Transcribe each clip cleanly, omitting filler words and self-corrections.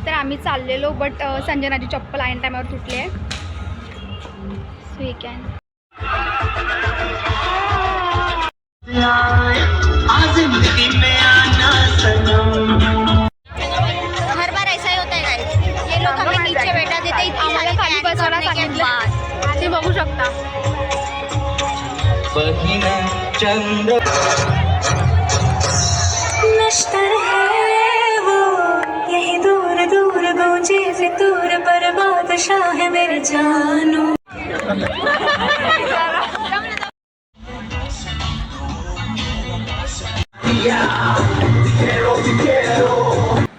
तर आम्ही चाललेलो बट संजनाची चप्पल ऐन टायमावर तुटली आहे. सो ही कॅन हर बार ऐसा ही होता है गाइस. ये लोग हमें नीचे बैठा देते हैं. आम्हाला खाली बसायला सांगितलं. ते बघू शकता. चंद्र नश्तर है वो यही दूर दूर गूंजे फितूर पर बादशाह है मेरे जानू.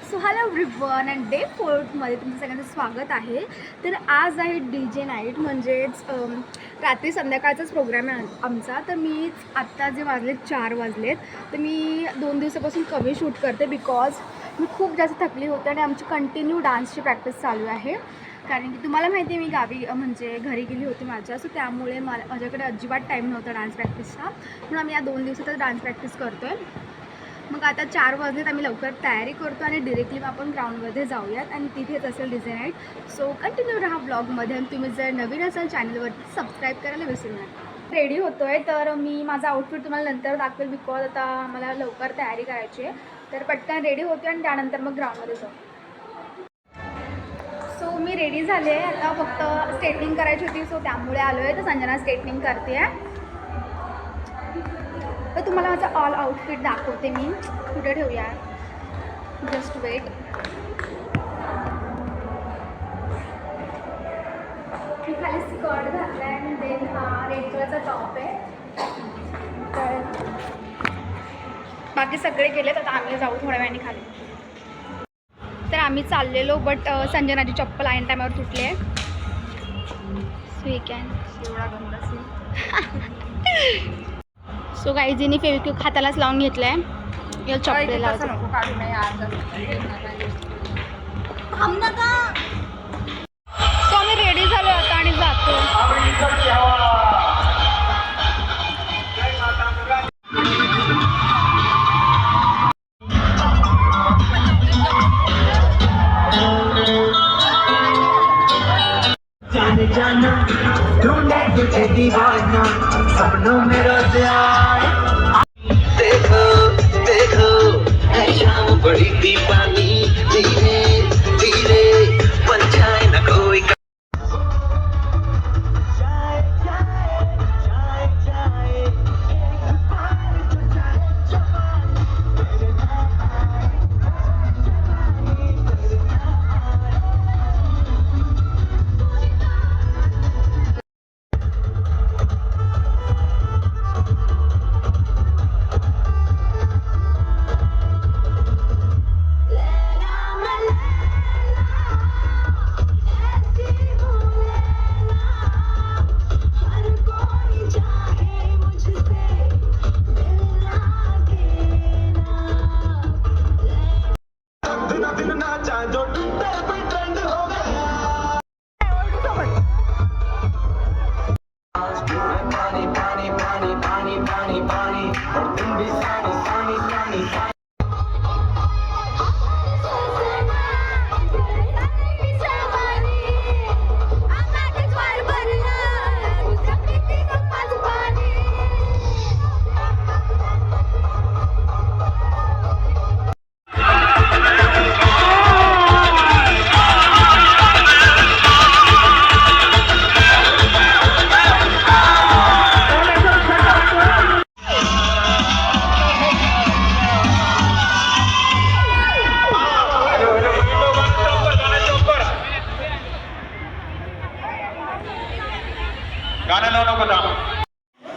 So hello everyone and day 4मध्ये तुमचं सगळ्यांचं स्वागत आहे. तर आज आहे DJ नाईट, म्हणजेच रात्री संध्याकाळचाच प्रोग्राम आहे आमचा. तर मी आत्ता जे वाजलेत 4 वाजलेत, तर मी 2 दिवसापासून कमी शूट करते बिकॉज मी खूप जास्त थकली होते आणि आमची कंटिन्यू डान्सची प्रॅक्टिस चालू आहे. कारण की तुम्हाला माहिती आहे मी गावी म्हणजे घरी गेली होती माझ्या, सो त्यामुळे माझ्याकडे अजिबात टाईम नव्हता डान्स प्रॅक्टिसचा, म्हणून आम्ही या 2 दिवसातच डान्स प्रॅक्टिस करतो आहे. मग आता 4 वाजलेत, आम्ही लवकर तयारी करतो आणि डिरेक्टली आपण ग्राउंडमध्ये जाऊयात आणि तिथेच असेल DJ नाईट. सो कंटिन्यू राहा ब्लॉगमध्ये आणि तुम्ही जर नवीन असाल चॅनलवरती सबस्क्राईब करायला विसरू नका. रेडी होतो आहे, तर मी माझा आउटफिट तुम्हाला नंतर दाखवेल बिकॉज आता मला लवकर तयारी करायची आहे. तर पटकन रेडी होते आणि त्यानंतर मग ग्राउंडमध्ये जाऊ. सो मी रेडी झाले आहे, आता फक्त स्ट्रेटनिंग करायची होती, सो त्यामुळे आलो आहे. तर संजना स्ट्रेटनिंग करते आहे. तर तुम्हाला माझा ऑल आउटफिट दाखवते मी. कुठे ठेवूया, जस्ट वेट. मी खाली स्कर्ट घातला आहे आणि देन हा रेड कलरचा टॉप आहे. तर बाकी सगळे गेलेत, आता आम्ही जाऊ थोड्या वेळाने खाली. तर आम्ही चाललेलो बट संजनाची चप्पल ऐन टायमावर तुटली आहे. सो ही कॅन एवढा गंदा सो गाईजीनी फेविक्विक हातालाच लावून घेतलं आहे या चप्पलेला. सो आम्ही रेडी झालो आता आणि जातो. जाना ढूंढे तुझे दीवाना सपनों में रोज आए. देखो देखो है शाम बड़ी दीवानी धीरे धीरे बन जाए न कोई.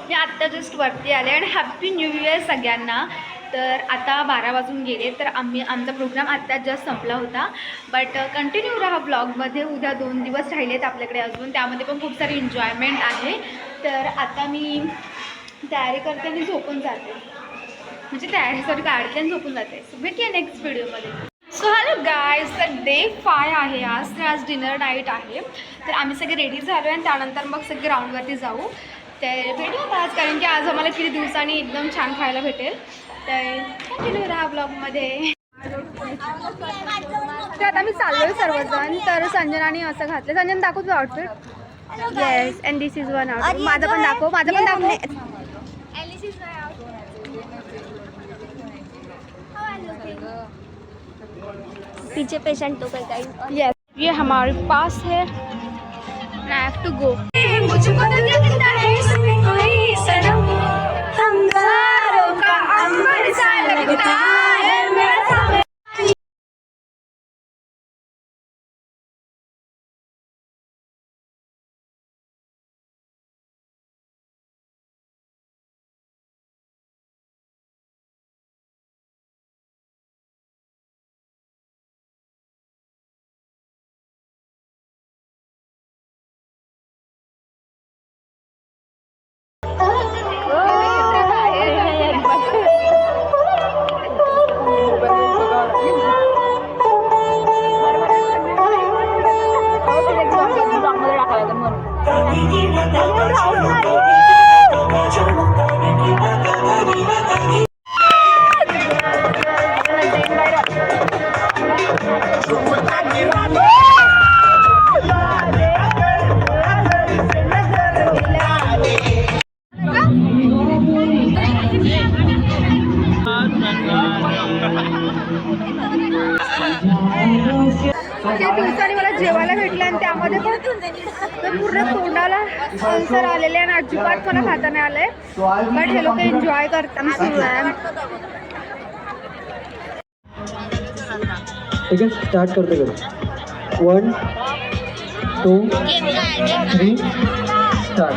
मी आत्ता जस्ट वरती आले आणि हॅपी न्यू इयर सगळ्यांना. तर आता 12 वाजून गेले, तर आमचा प्रोग्राम आत्ता जस्ट संपला होता. बट कंटिन्यू राहा ब्लॉगमध्ये. उद्या 2 दिवस राहिलेत आपल्याकडे अजून, त्यामध्ये पण खूप सारी एन्जॉयमेंट आहे. तर आता मी तयारी करते आणि झोपून जाते, म्हणजे तयारी काढते आणि झोपून जाते. सो भेटूया नेक्स्ट व्हिडिओमध्ये. सो हॅलो गाईज, तर डे 5 आहे आज. तर आज डिनर नाईट आहे. तर आम्ही सगळे रेडी झालो आहे आणि त्यानंतर मग सगळे ग्राउंडवरती जाऊ. तर भेटूया आज, कारण की आज आम्हाला किती दिवसांनी एकदम छान खायला भेटेल. तर कंटिन्यू राहा ब्लॉगमध्ये. तर आता मी चाललोय सर्वजण. तर संजनाने असं घातलं. संजन दाखव तुझं outfit. Yes and this is one outfit. माझं पण दाखव. पीछे पेशेंट तो कोई गाइस. यस ये हमारे पास है. I have to go. मुझको तो लगता है इसमें कोई सनम अंगारों का अंबर सा लगता है मेरा सामने. जे दिवसांनी मला जेवायला भेटलं आणि त्यामध्ये पण पूर्ण तोंडाला अल्सर आलेले आणि अजिबात मला खाता नाही आलंय. बट हे लोक एन्जॉय करताना सुरू आहे. ठीक आहे स्टार्ट करतो करू 1 2 3 स्टार्ट.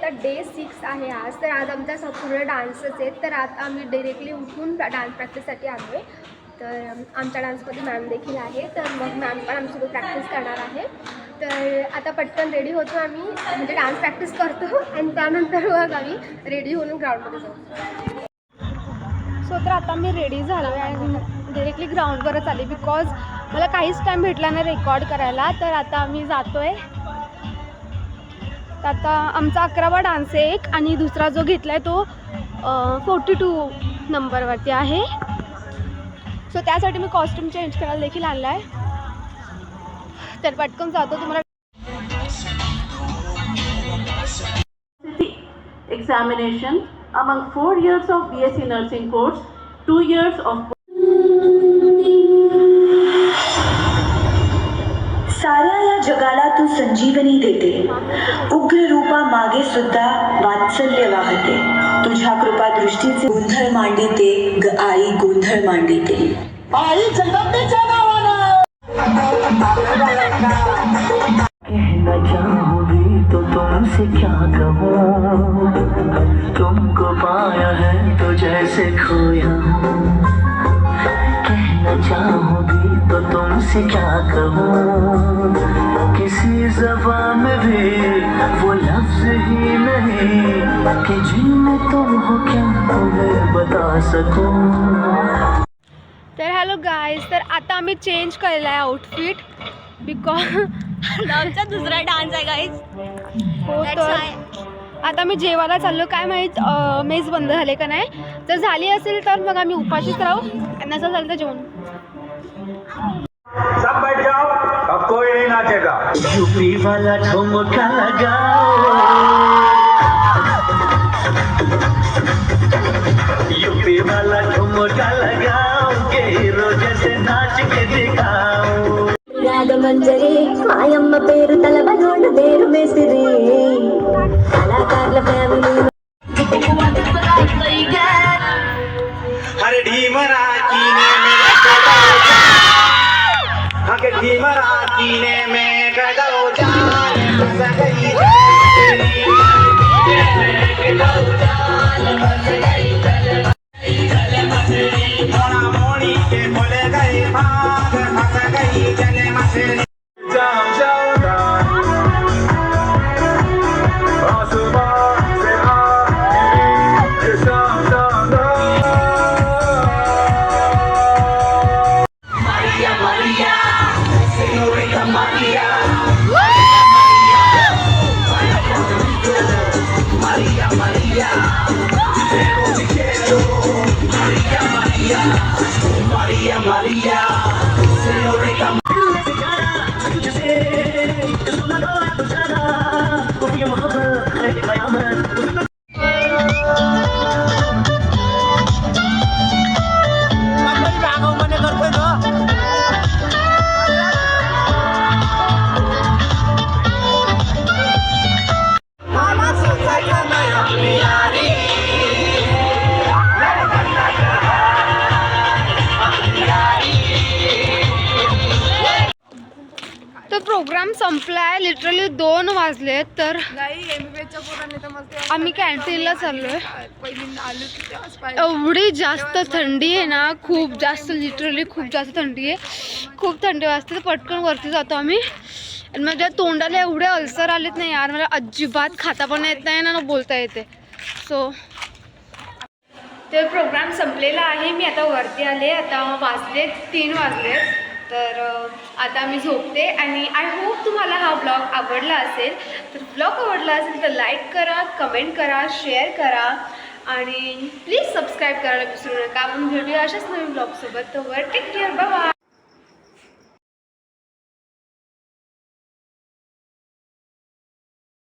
तर डे 6 आहे आज. तर आज आमचा संपूर्ण डान्सच आहेत. तर आता आम्ही डायरेक्टली उठून डान्स प्रॅक्टिससाठी आलो आहे. तर आमच्या डान्समध्ये मॅम देखील आहे. तर मग मॅम पण आमच्यासोबत प्रॅक्टिस करणार आहे. तर आता पटकन रेडी होतो आम्ही, म्हणजे डान्स प्रॅक्टिस करतो आणि त्यानंतर मग आम्ही रेडी होऊन ग्राउंडमध्ये जाऊ. सो तर आता मी रेडी झालो आहे आणि डायरेक्टली ग्राउंडवरच आले बिकॉज मला काहीच टाईम भेटला नाही रेकॉर्ड करायला. तर आता आम्ही जातो आहे. तर आता आमचा 11वा डान्स आहे एक, आणि दुसरा जो घेतला आहे तो 42 नंबरवरती आहे. सो त्यासाठी मी कॉस्ट्यूम चेंज करायला देखील आणला आहे. तर पटकन जातो. तुम्हाला examination among 4 years of BSc nursing course, 2 years of साऱ्या या जगाला तू संजीवनी देते, उग्र रूपा मागे सुद्धा वात्सल्य वाहते. तुझ्या कृपा दृष्टीचे गोंधळ मांडिते ग आई, गोंधळ मांडिते आई जगदंबेच्या नावानं. कहना चाहूंगी तो तुमसे क्या कहूँ, तुमको पाया है तो जैसे खोया हूँ. कहना चाहूंगी तो तुमसे क्या कहूँ, किसी ज़बान में भी वो लफ्ज़ ही नहीं कि जिनमें तुम हो क्या तुम्हें बता सकूँ. तर हॅलो गाईज, तर आता आम्ही चेंज केलेला आहे आउटफिट बिकॉज आमचा दुसरा डान्स आहे गाईज. हो. तर आता मी जेवायला चाललो. काय माहीत मेस बंद झाले का नाही. जर झाली असेल तर मग आम्ही उपाशीच राहू, आणि असं झालं तर जेवण. सब बैठ जाओ, अब कोई नहीं नाचेगा. यूपी वाला ठुमका लगाओ, ठुमका लगाओगे रोज से नाच के दिखाओ రాగమంజరి మాయమ్మ పేరు తలబనోడు పేరు మేసిరి కళాకారుల ఫ్యామిలీ अरे ढीमरा कीने में अरे ढीमरा कीने में गदो जान फंस गई मोड़ा मोड़ी के बोले गए भाग फंस गई जले मछली जाओ जाओ आसमान से ये शाम तर प्रोग्राम संपलाय. लिटरली 2 वाजले. तर आम्ही कॅन्टीनला चाललोय. एवढी जास्त थंडी आहे ना, खूप जास्त, लिटरली खूप जास्त थंडी आहे. खूप थंडी वाजते. तर पटकन वरती जातो आम्ही. आणि माझ्या तोंडाला एवढे अल्सर आलेत नाही यार, मला अजिबात खाता पण येत नाही ना बोलता येते. सो तर प्रोग्राम संपलेला आहे. मी आता वरती आले. आता वाजलेत 3 वाजलेत. तर आता मी झोपते. आणि आय होप तुम्हाला हा ब्लॉग आवडला असेल. तर ब्लॉग आवडला असेल तर लाईक करा, कमेंट करा, शेअर करा आणि प्लीज सबस्क्राईब करायला विसरू नका. आपण भेटूया अशाच नवीन ब्लॉगसोबत. तर टेक केअर, बाय बाय.